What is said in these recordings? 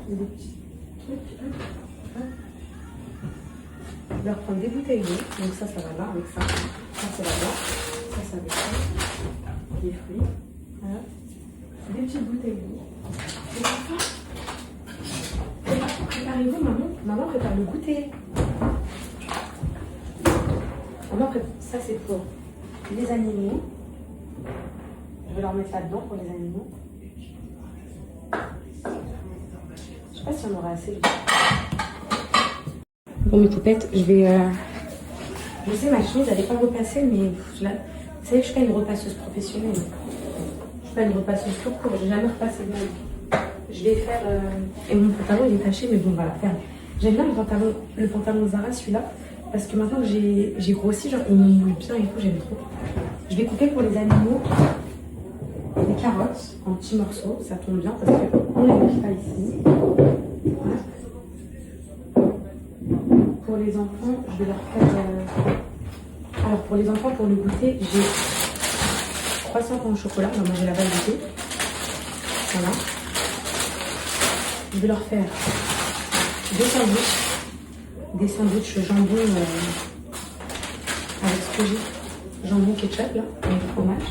des petits trucs. Je vais leur prendre des bouteilles d'eau. Donc ça va là avec ça. Ça c'est là-bas. Ça avec ça. Les fruits. Voilà. Des petites bouteilles d'eau. Préparez-vous, maman. Maman prépare le goûter. Maman prépare. Ça c'est pour les animaux. Je vais leur mettre là-dedans pour les animaux. Je sais pas si on aura assez. Bon mes poupettes, je vais... Je sais ma chemise elle n'est pas repassée mais vous savez que je suis pas une repasseuse professionnelle. Je suis pas une repasseuse tout court, j'ai jamais repassé de ma vie. Je vais faire... Et mon pantalon il est taché mais bon on va la faire. J'aime bien le pantalon Zara celui-là. Parce que maintenant que j'ai grossi, genre il me moule bien et tout, j'aime trop. Je vais couper pour les animaux des carottes en petits morceaux, ça tombe bien parce qu'on ne les mange pas ici. Voilà. Pour les enfants, je vais leur faire... Alors pour les enfants, pour le goûter, j'ai croissant pain au chocolat, on va manger la base du thé. Voilà. Je vais leur faire des sandwichs jambon avec ce que j'ai. Jambon ketchup là, avec du fromage.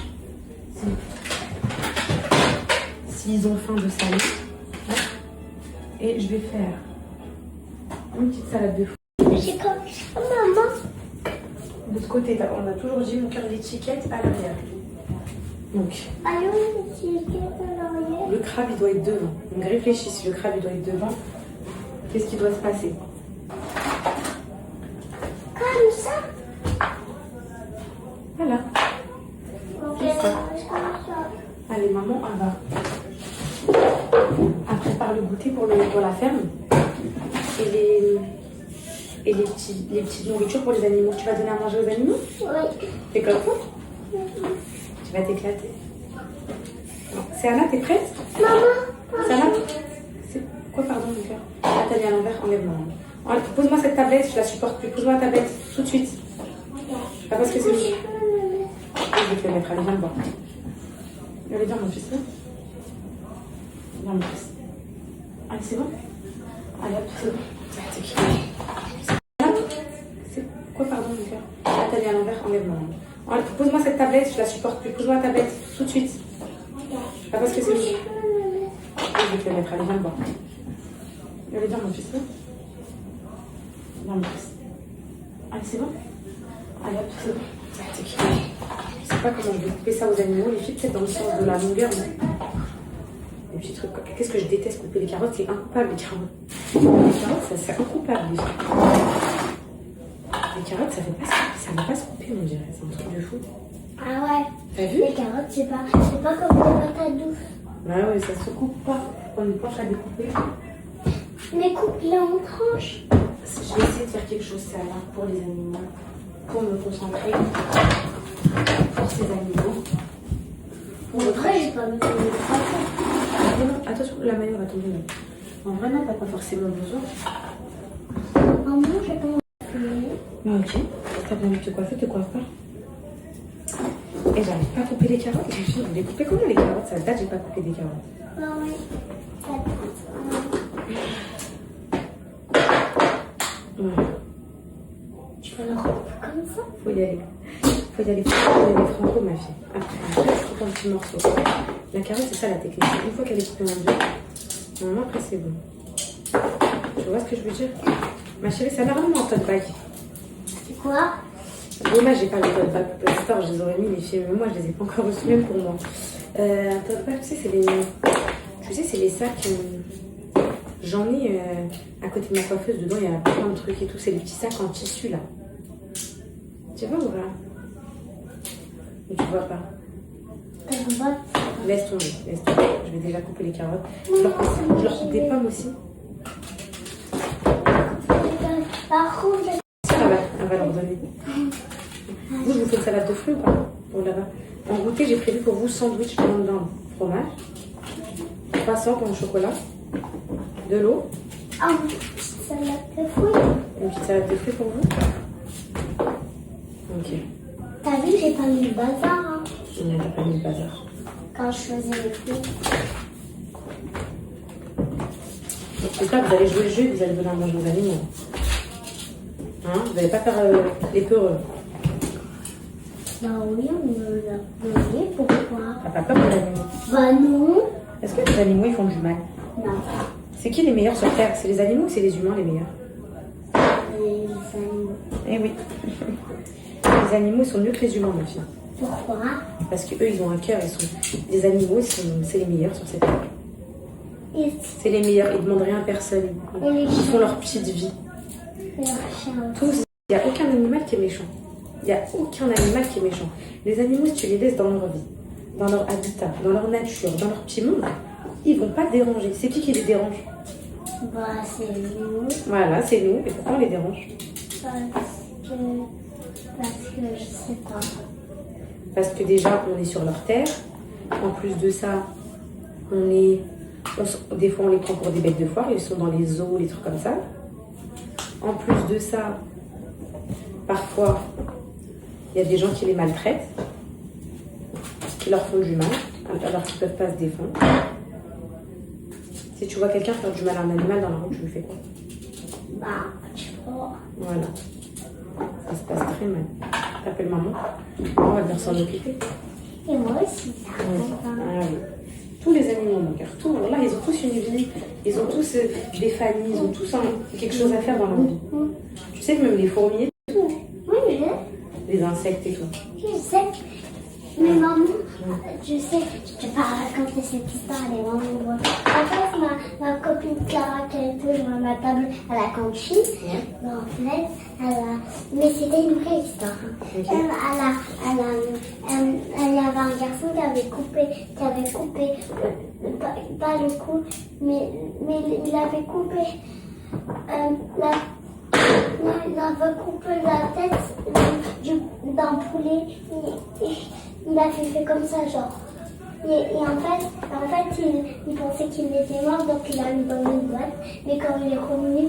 S'ils ont faim de salé. Et je vais faire une petite salade de fruits. J'ai comme maman. De ce côté, on a toujours dit mon cœur d'étiquette à l'arrière. Donc, Allô, l'étiquette à l'arrière. le crabe il doit être devant. Donc réfléchis, si le crabe il doit être devant, qu'est-ce qui doit se passer? Comme ça. Voilà. Ok, C'est ça. comme ça. Allez, maman, elle prépare le goûter pour la ferme. Et les petites nourritures pour les animaux. Tu vas donner à manger aux animaux? Oui. T'es comme ça? Tu vas t'éclater. C'est Anna, t'es prête? Maman. C'est Anna? C'est quoi, pardon, mon cœur? Ah, t'as mis à l'envers, enlève-moi. Pose-moi cette tablette, je la supporte plus. Pose-moi la tablette, tout de suite. Ah, parce que c'est... Je vais te le mettre, allez, viens me voir. Allez, viens, mon fils. Viens, mon fils. Allez, c'est bon? Allez, hop, c'est bon. C'est quoi, pardon, mon cœur? Ah, t'as mis à l'envers, enlève-moi. Pose-moi cette tablette, je la supporte plus. Pose-moi la tablette, tout de suite. Ah, parce que c'est... Je vais te le mettre, allez, viens me voir. Allez, viens, mon fils. Viens, mon fils. Allez, c'est bon? Allez, hop, c'est bon. Je sais pas comment je vais couper ça aux animaux, les filles, peut-être dans le sens de la longueur. Mais... Les petits trucs. Qu'est-ce que je déteste couper les carottes? C'est incoupable, les carottes. Les carottes, c'est incoupable, déjà. Les carottes, ça ne va pas se couper, on dirait. C'est un truc de fou. Ah ouais. T'as vu? Les carottes, c'est pas comme les patates douces. Bah ouais, ça se coupe pas. Prendre une planche à découper. Mais coupe-les en tranches. Je vais essayer de faire quelque chose, ça là, pour les animaux. Pour me concentrer. Pour ces animaux. En vrai, j'ai pas besoin de patates. Attention, la maillot va tomber. En vrai, non, t'as pas forcément besoin. Maman, j'ai pas envie de fumer. Bah ok, t'as bien envie de te coiffer, te coiffe pas. Et j'arrive pas à couper les carottes. Les filles, vous les coupez comment les carottes? Ça date, j'ai pas coupé des carottes. Ah oui. Ouais. Tu vas le couper comme ça? Faut y aller. Faut y aller franco, ma fille. Après, je coupe un petit morceau. La carotte, c'est ça la technique. Une fois qu'elle est coupée en deux, normalement, après, c'est bon. Tu vois ce que je veux dire? Ma chérie, ça m'a vraiment en tote bag. C'est quoi? Dommage, j'ai pas le tote bag. J'espère que je les aurais mis, les filles, mais moi, je les ai pas encore reçus, même pour moi. Un tote bag, tu sais, c'est les sacs. J'en ai à côté de ma coiffeuse, dedans, il y a plein de trucs et tout. C'est les petits sacs en tissu, là. Tu vois ou pas? Mais tu vois pas. Laisse tomber, laisse tomber. Je vais déjà couper les carottes. Je leur coupe des pommes aussi. Par contre, Ça, elle va leur donner. Vous faites salade de fruits ou pas? Pour là-bas. En goûter, j'ai prévu pour vous sandwich de viande, fromage, croissant pain au chocolat, de l'eau. ah, une petite salade de fruits. Une petite salade de fruits pour vous. Ok. T'as vu, j'ai pas mis le bazar, hein, On n'a pas mis le bazar. quand je faisais les fruits. J'espère que vous allez jouer le jeu et que vous allez donner à manger aux animaux. Hein, vous n'allez pas faire les peureux. Bah oui, on me l'a donné, pourquoi? T'as pas peur des animaux? Bah non. Est-ce que les animaux ils font du mal? Non. C'est qui les meilleurs sur Terre? C'est les animaux ou c'est les humains les meilleurs? Les animaux. Eh oui. Les animaux sont mieux que les humains, ma fille. Pourquoi? Parce qu'eux, ils ont un cœur. Les animaux, c'est les meilleurs sur cette terre. Et C'est les meilleurs. Ils ne demandent rien à personne. Et les Ils font chiens. leur petite vie. les chiens. Tous. Il n'y a aucun animal qui est méchant. Il n'y a aucun animal qui est méchant. Les animaux, si tu les laisses dans leur vie, dans leur habitat, dans leur nature, dans leur petit monde, ils ne vont pas te déranger. C'est qui les dérange? Bah c'est nous. Voilà, c'est nous. Et pourquoi on les dérange? Parce que je sais pas. Parce que déjà, on est sur leur terre. En plus de ça, des fois, on les prend pour des bêtes de foire. Ils sont dans les zoos, les trucs comme ça. En plus de ça, parfois, il y a des gens qui les maltraitent, qui leur font du mal, alors qu'ils ne peuvent pas se défendre. Si tu vois quelqu'un faire du mal à un animal dans la rue, tu lui fais quoi? Bah, tu vois. Voilà. Ça se passe très mal. T'appelles maman, on va venir s'en occuper. Et moi aussi, ça. Ah oui. Tous les animaux, mon cœur, tous. Là, ils ont tous une vie, ils ont tous des familles, ils ont tous quelque chose à faire dans leur vie. Tu sais que même les fourmis et tout, Oui, les insectes et tout. je sais. Mais maman, je sais, je vais pas raconter cette histoire, elle est vraiment drôle. En fait, ma copine Clara qui est toujours à ma table à la cantine, mais en fait, mais c'était une vraie histoire. Ok. Elle y avait un garçon qui avait coupé pas le cou, mais il avait coupé il avait coupé la tête d'un poulet. Il a fait comme ça, genre. Et en fait, il pensait qu'il était mort, donc il l'a mis dans une boîte. Mais quand il est revenu,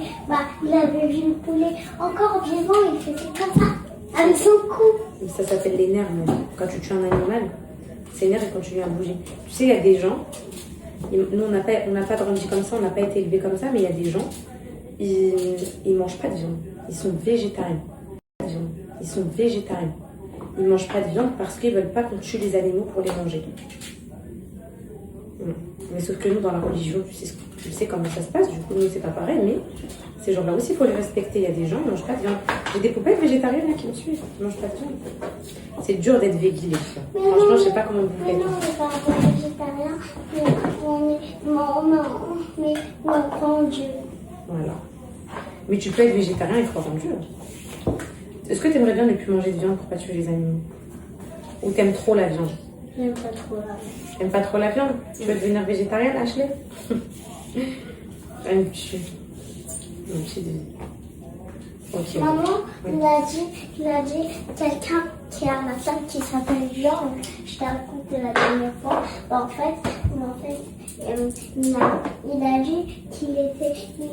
il avait vu le poulet encore vivant, il faisait comme ça, avec son cou. Ça s'appelle les nerfs, même. Quand tu tues un animal, ces nerfs, ils continuent à bouger. Tu sais, il y a des gens, nous, on n'a pas grandi comme ça, on n'a pas été élevés comme ça, mais il y a des gens, ils mangent pas de viande. Ils sont végétariens. Ils sont végétariens. Ils ne mangent pas de viande parce qu'ils ne veulent pas qu'on tue les animaux pour les manger. Mais sauf que nous, dans la religion, tu sais comment ça se passe. Du coup, nous, c'est pas pareil. Mais ces gens-là aussi, il faut les respecter. Il y a des gens qui ne mangent pas de viande. J'ai des poupettes végétariennes là, qui me suivent. Qui ne mangent pas de viande. C'est dur d'être végé, les filles. Franchement, je ne sais pas comment vous Mais faites. non, on n'est pas végétarien, mais on croit en Dieu. Voilà. Mais tu peux être végétarien et croire en Dieu. Est-ce que tu aimerais bien ne plus manger de viande pour pas tuer les animaux? Ou t'aimes trop la viande? J'aime pas trop la T'aimes pas trop la viande? Tu veux devenir végétarienne, Ashley? Un petit vie. Ok. Maman, Oui. il a dit quelqu'un qui est à ma table qui s'appelle Georges. Je t'ai raconté la dernière fois. En fait, il a dit qu'il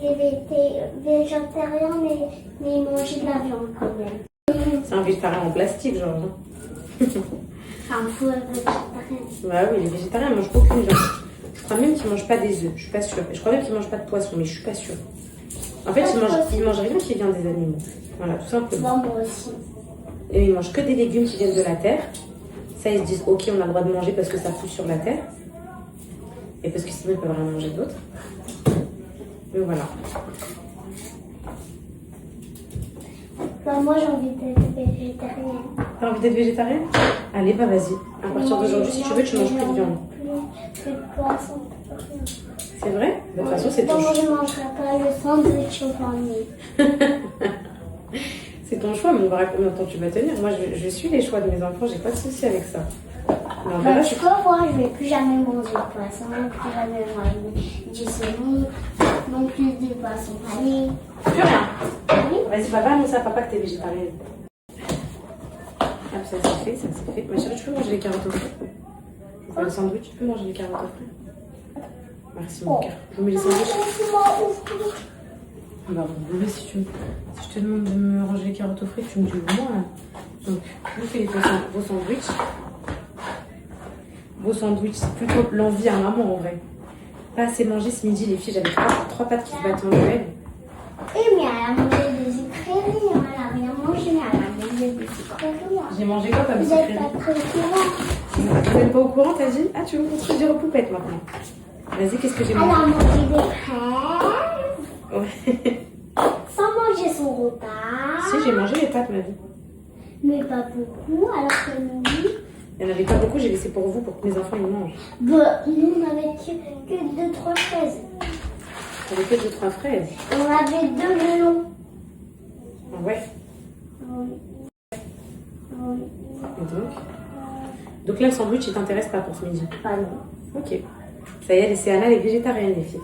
avait été végétarien, mais il mangeait de la viande quand même. C'est un végétarien en plastique, genre. Un fou végétarien. Bah oui, les végétariens ne mangent aucune viande. Je crois même qu'ils ne mangent pas des œufs, je suis pas sûre. Je crois même qu'ils ne mangent pas de poisson, mais je suis pas sûre. En fait, ils mangent rien qui vient des animaux. Voilà, tout simplement. Bon, moi aussi. Et ils mangent que des légumes qui viennent de la terre. Ça, ils se disent, ok, on a le droit de manger parce que ça pousse sur la terre. Et parce que sinon, ils peuvent rien manger d'autre. Mais voilà. Moi, j'ai envie d'être végétarienne. T'as envie d'être végétarienne? Allez, bah vas-y. À partir d'aujourd'hui, si tu veux, tu manges plus de viande. Plus de poisson, plus rien. C'est vrai? De toute façon, c'est ton Moi, choix. je ne mangerai pas le sandwich au panier. C'est ton choix, mais on verra combien de temps tu vas tenir. Moi, je suis les choix de mes enfants, j'ai pas de souci avec ça. Mais on verra, Tu peux voir, je ne vais plus jamais manger de poisson, plus jamais manger du saumon, non plus de poisson pané. plus rien. Oui. Vas-y, papa, annonce à papa que t'es végétarienne. Ah, ça c'est fait, ça c'est fait. Ma chérie, tu peux manger les carottes au frais? Je fais le sandwich, tu peux manger les carottes au frais? Merci, mon cœur. Je vous mets les sandwichs. Bah, bébé, si je te demande de me ranger les carottes au frais, tu me dis moi. Donc, vous faites vos sandwichs. Vos sandwichs, c'est plutôt l'envie à maman en vrai. pas assez mangé ce midi, les filles. J'avais trois pattes qui se battaient en duel. Et mais elle a mangé des sucreries, elle a rien mangé, mais elle a mangé des sucreries. J'ai mangé quoi comme Vous sucrerie? n'êtes pas très courant. Vous n'êtes pas au courant, t'as dit? Ah, tu veux qu'on se dire aux poupettes maintenant? Vas-y, qu'est-ce que j'ai Elle mangé? a mangé des fraises, Ouais. sans manger son repas. Si, j'ai mangé les pâtes, ma vie. Mais pas beaucoup, alors que nous, Il n'y en avait pas beaucoup, j'ai laissé pour vous, pour que mes enfants ils mangent. bah, nous on avait que 2-3 fraises. J'avais fait 2-3 fraises. On avait 2 melons. Ah ouais. Oui. Oui. Et donc là, le sandwich, il t'intéresse pas pour ce midi? Pas non. Ok. Ça y est, c'est Anna, elle est végétarienne, les filles.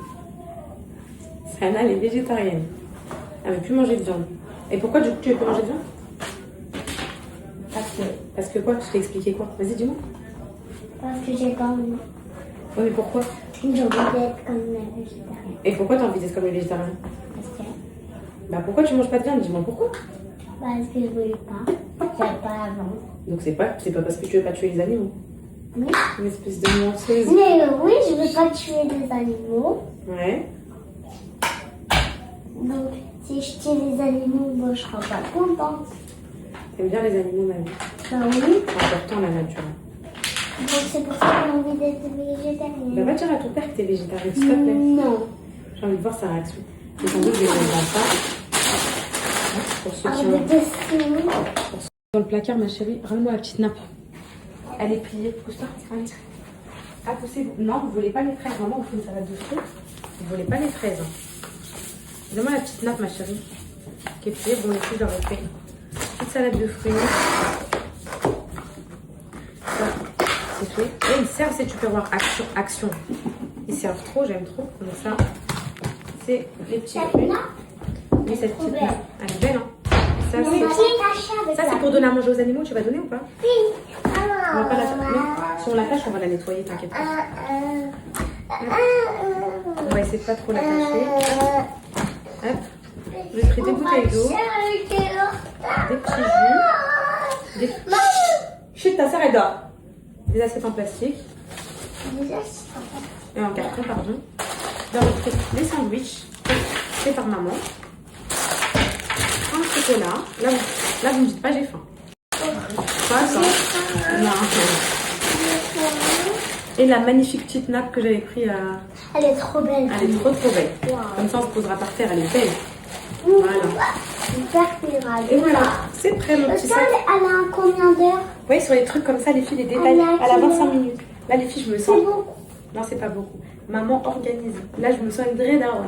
C'est Anna, elle est végétarienne. Elle ne veut plus manger de viande. Et pourquoi, du coup, tu veux plus manger de viande? Parce que quoi? Je t'ai expliqué quoi? Vas-y, dis-moi. Parce que j'ai pas envie. Oui, mais pourquoi? J'ai envie d'être comme la végétarienne. Et pourquoi t'as envie d'être comme les végétariens? Parce que, Bah pourquoi tu manges pas de viande? Dis-moi pourquoi. parce que je voulais pas. J'aime pas la viande. Donc c'est pas parce que tu veux pas tuer les animaux. Oui. Une espèce de menteuse. Mais oui, je veux pas tuer des animaux. Ouais. Donc, si je tue les animaux, moi, je serai pas contente. T'aimes bien les animaux, ma vie. Bah oui. C'est important la nature. Donc, c'est pour ça que j'ai envie d'être Bah végétarienne. va dire à ton père que t'es végétarien, s'il te plaît. Non. J'ai envie de voir sa réaction. Et sans doute je vais dans ça. Pour ceux qui Avec ont... des questions. Dans le placard, ma chérie, ramène-moi la petite nappe. Elle est pliée. Pousse-toi. Allez. Ah, poussez-vous. Non, vous voulez pas les fraises. Maman, vous fait une salade de fruits. Vous voulez pas les fraises. Donne-moi la petite nappe, ma chérie. Qui est pliée. Bon, les filles, j'aurais fait petite salade de fruits. Ça, c'est fait. Et ils servent, c'est tu peux voir action. Ils servent trop, j'aime trop. Donc ça, c'est les petits fruits. Oui, cette petite nappe. Elle est belle, hein. Ça, c'est pour donner à manger aux animaux. Tu vas donner ou pas? Oui. On va pas la... Non, si on la tâche, on va la nettoyer, t'inquiète pas. On va essayer de pas trop la tâcher. Hop. Je vais pris des bouteilles d'eau, des petits jus, des... Chut, ta sœur, elle dort. Des assiettes en plastique. Et en carton, pardon. Là, on fait les sandwichs faits par maman. Un chocolat. Là, vous me dites pas, j'ai faim. Quoi, ça? Non. Et la magnifique petite nappe que j'avais pris à... Elle est trop belle. Elle est trop belle. Wow. Comme ça, on se posera par terre. Elle est belle. Voilà. Et voilà, c'est prêt, mon petit Est-ce sac. qu'elle a un combien d'heures? Vous voyez, sur les trucs comme ça, les filles, les détails, elle a 25 minutes. Là, les filles, je me sens... C'est beaucoup. Non, c'est pas beaucoup. Maman organise. Là, je me sens une vraie daronne.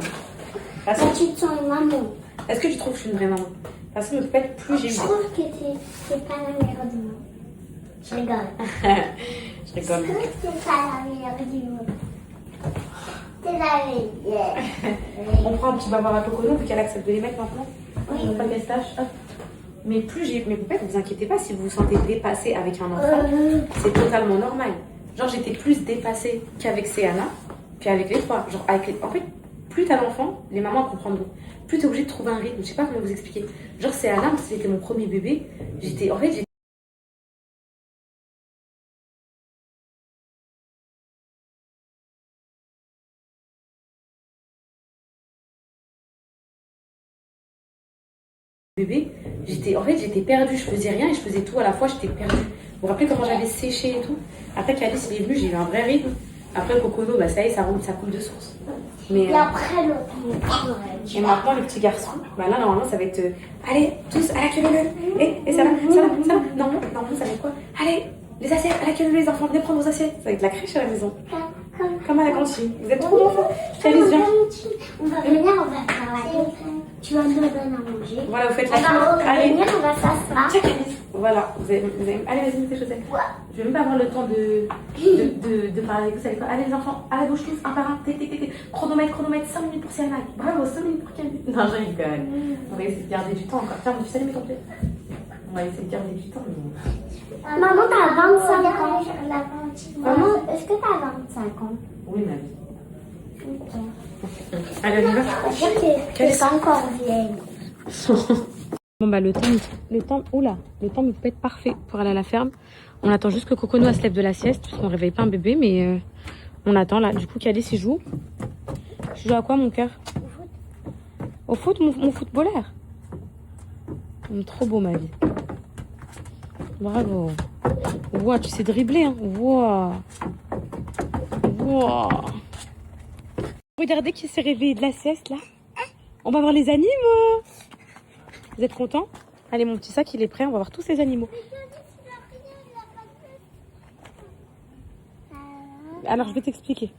Là, tu te sens une maman. Est-ce que tu trouves que je suis une vraie maman? Parce que je peux pas être plus j'ai eu. Je trouve que t'es pas la meilleure du monde. Je rigole. Je Je rigole. trouve que t'es pas la meilleure du monde. T'es la meilleure. On prend un petit bavard à Cocono, vu qu'elle accepte de les mettre maintenant. Oui. Pas de mestache. Hop. Mais plus j'ai... Mais poupettes, ne vous inquiétez pas si vous vous sentez dépassée avec un enfant. C'est totalement normal. Genre, j'étais plus dépassée qu'avec Céana, qu'avec les trois. Genre, avec les... En fait, plus t'as l'enfant, les mamans comprendront. Plus t'es obligée de trouver un rythme. Je sais pas comment vous expliquer. Genre, Céana, c'était mon premier bébé. J'étais... En fait, j'étais... bébé, j'étais perdue, je faisais rien et je faisais tout à la fois, j'étais perdue. Vous vous rappelez comment j'avais séché et tout? Après qu'Alice est venue, j'ai eu un vrai rythme. Après Cocono, bah ça y est, ça roule, ça coule de source. Mais, Et après l'autre. et maintenant les petits garçons, bah là normalement ça va être allez, tous à la queue leu. Et ça va. Non, normalement ça va être quoi? Allez, les assiettes, à la queue leu, les enfants, venez prendre vos assiettes. Ça va être la crèche à la maison. Comme à la cantine. Vous êtes trop d'enfants. Alice, viens. On va venir, on va travailler. Tu vas nous donner à manger. Voilà, vous faites la On va Allez. revenir, on va s'asseoir. Check Alice. Voilà, allez, vas-y, mettez tes chaussettes. Je vais même pas avoir le temps de parler avec vous. Ça va être quoi? Allez, les enfants, à la gauche, tous, un par un. Chronomètre, 5 minutes pour Siana. Bravo, 5 minutes pour Camille. Non, je rigole. On va essayer de garder du temps encore. Tiens, tu sais, ton plaît. On va essayer de garder du temps. Maman, t'as 25 ans. Maman, est-ce que t'as 25 ans? Oui, ma vie. Ok. Allez, on y va. T'es pas encore vieille. Bon bah le temps peut être parfait pour aller à la ferme. On attend juste que Cocono se lève de la sieste parce qu'on réveille pas un bébé, mais On attend là. Du coup, Calice, il joue. Tu joues à quoi, mon cœur? Au foot, mon footballeur. Trop beau, ma vie. Bravo. Wow, tu sais dribbler, hein. Wow. Wow. Regardez qui s'est réveillé de la sieste, là. On va voir les animaux. Vous êtes contents? Allez, mon petit sac, il est prêt. On va voir tous les animaux. Alors, je vais t'expliquer.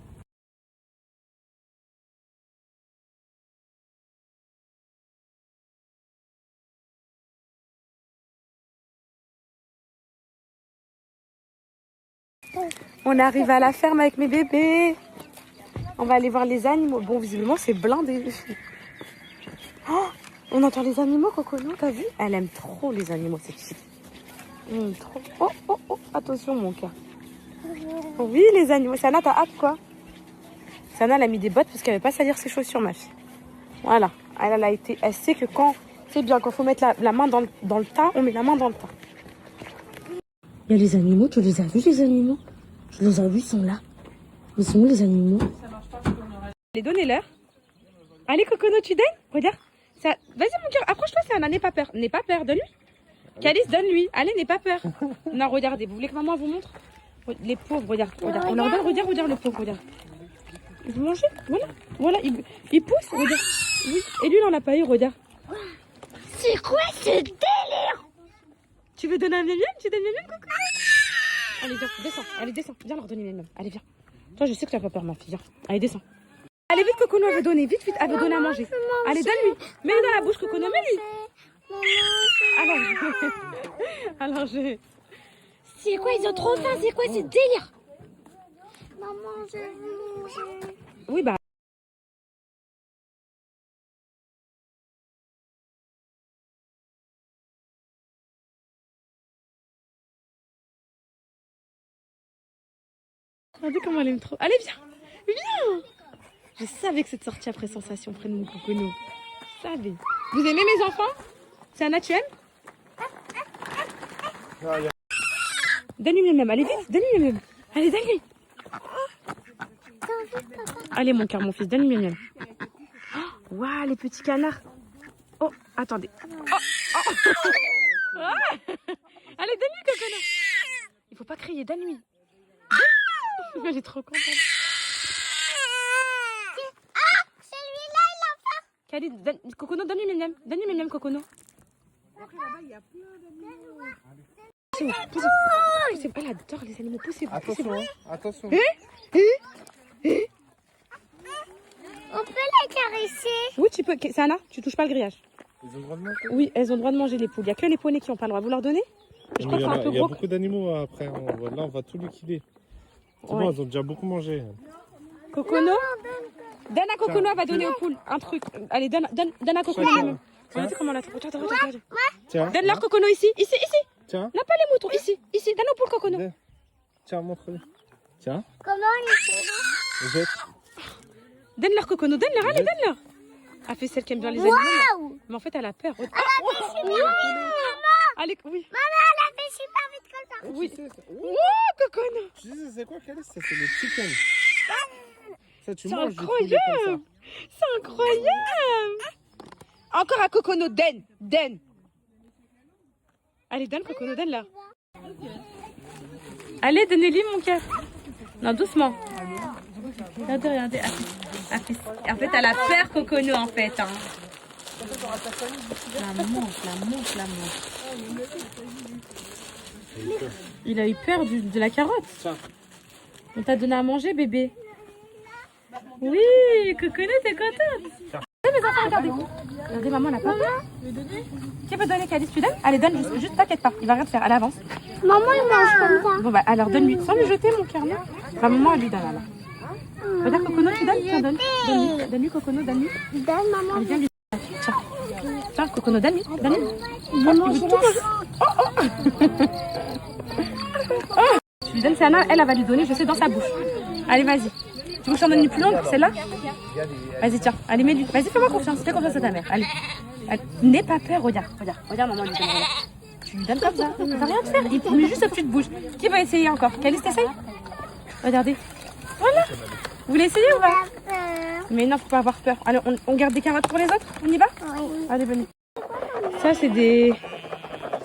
On arrive à la ferme avec mes bébés. On va aller voir les animaux. Bon, visiblement, c'est blindé. Oh, on entend les animaux, Cocono, t'as vu? Elle aime trop les animaux, cette fille. Trop. Oh, oh, oh, attention, mon cœur. Oui, les animaux. Sana, t'as hâte, quoi? Sana, elle a mis des bottes parce qu'elle veut pas salir ses chaussures, ma fille. Voilà. Elle sait que quand... C'est bien, quand il faut mettre la main dans le tas, on met la main dans le tas. Il y a les animaux, tu les as vus, les animaux? Tu les as vus, ils sont là. Ils sont où, les animaux? Allez, donnez-leur. Allez, Cocono, tu donnes? Regarde. Vas-y, mon cœur, approche-toi, Sana, n'aie pas peur. N'aie pas peur, donne-lui. Calice, donne-lui. Allez, n'aie pas peur. Non, regardez, vous voulez que maman vous montre? Les pauvres, regarde. On leur donne, regarde le pauvre, regarde. Il veut manger, voilà, il pousse, regarde. Oui. Et lui, il en a pas eu, regarde. C'est quoi ce délire? Tu veux donner un miam-miam? Tu donnes miam-miam, Coco? Allez, viens, descends. Allez, descends. Viens leur donner miam-miam. Allez, viens. Toi, je sais que tu n'as pas peur, ma fille. Viens. Allez, descends. Allez, vite, Cocono, elle veut donner. Vite, elle veut donner à manger. Allez, donne-lui. Mets-le dans la bouche, Cocono, mets-lui. Alors, C'est quoi, ils ont trop faim? C'est quoi ce délire? Maman, je veux manger. Oui, bah. Regardez comment elle aime trop. Allez, viens. Viens. Je savais que cette sortie après sensation près de mon Cocono. Je savais. Vous aimez mes enfants? C'est un tu aimes? Donne-lui miam-miam. Allez, vite. Donne-lui miam-miam. Allez, donne-lui. Allez, mon cœur, mon fils. Donne-lui miam-miam. Waouh, les petits canards. Oh, attendez. Oh. Allez, donne-lui, Cocono. Il faut pas crier. Donne-lui. Elle est trop contente. Ah, celui-là, il a faim. Cali, Cocono, donne-lui miam-miam. Donne-lui miam-miam, Cocono. Poussez-vous. Elle adore les animaux. Poussez-vous. Attention. On peut la caresser? Oui, tu peux. Sana, tu touches pas le grillage. Ils ont le droit de manger? Oui, elles ont le droit de manger les poules. Il n'y a que les poneys qui n'ont pas le droit. Vous leur donnez? Je crois que c'est un peu il y a gros. beaucoup d'animaux après. Là, on va tout liquider. C'est bon, elles ont déjà beaucoup mangé. Cocono, donne à Cocono, elle va donner aux poules un truc. Allez, donne à Cocono. Regardez comment elle a. Regarde. Tiens. Donne-leur Cocono ici. Tiens. Là, pas les moutons. Ici. Donne aux poules, Cocono. Tiens, montre-le. Tiens. Comment il fait? Jette. Donne-leur Cocono. Donne-leur. Allez, donne-leur. Elle fait celle qui aime bien les animaux. Mais en fait, elle a peur. Allez, oui. Maman, elle a fait super vite comme ça. Oui. Oh, Cocono. Tu sais, c'est quoi, Calice? Ça, c'est le chicken. Ça, tu C'est manges du poulet incroyable. comme C'est incroyable. Encore à Cocono. Donne. Allez, donne, Cocono. Donne-leur. Allez, donnez-lui, mon cœur. Non, doucement. Regardez. En fait, elle a peur, Cocono, en fait. Hein. La mange. Il a eu peur de la carotte. Tiens. On t'a donné à manger, bébé. Oui, Cocono, t'es contente. Mes enfants, regardez. Regardez, maman, elle a pas peur. Qui veut donner, Calice? Tu donnes? Allez, donne, juste t'inquiète pas. Il va rien te faire. Elle avance. Maman, il mange comme ça. Bon, bah, alors donne-lui. Sans lui jeter, mon cœur. Bah, maman, elle lui donne, alors. Regarde, Cocono, tu donnes? Tiens, donne-lui, Cocono, donne-lui. Donne, maman. Allez, viens lui. Tiens, Cocono, donne-lui. Je mange Tu lui donnes Sana, elle va lui donner, je sais, dans sa bouche. Allez, vas-y. Tu veux que je t'en donne une plus longue, celle-là? Vas-y, tiens. Allez, mets-lui. Vas-y, fais-moi confiance. Fais confiance à ta mère. Allez. N'aie pas peur, regarde, maman, lui donne. Tu lui donnes comme ça. Ça va rien te faire. Il met juste sa petite bouche. Qui va essayer encore? Calice, t'essayes? Regardez. Voilà. Vous voulez essayer ou pas? Mais non, faut pas avoir peur. Allez, on garde des carottes pour les autres? On y va? Oui. Allez, venez. Ça, c'est des...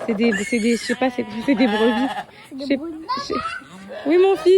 je sais pas, c'est des brebis. C'est des Oui, mon fils.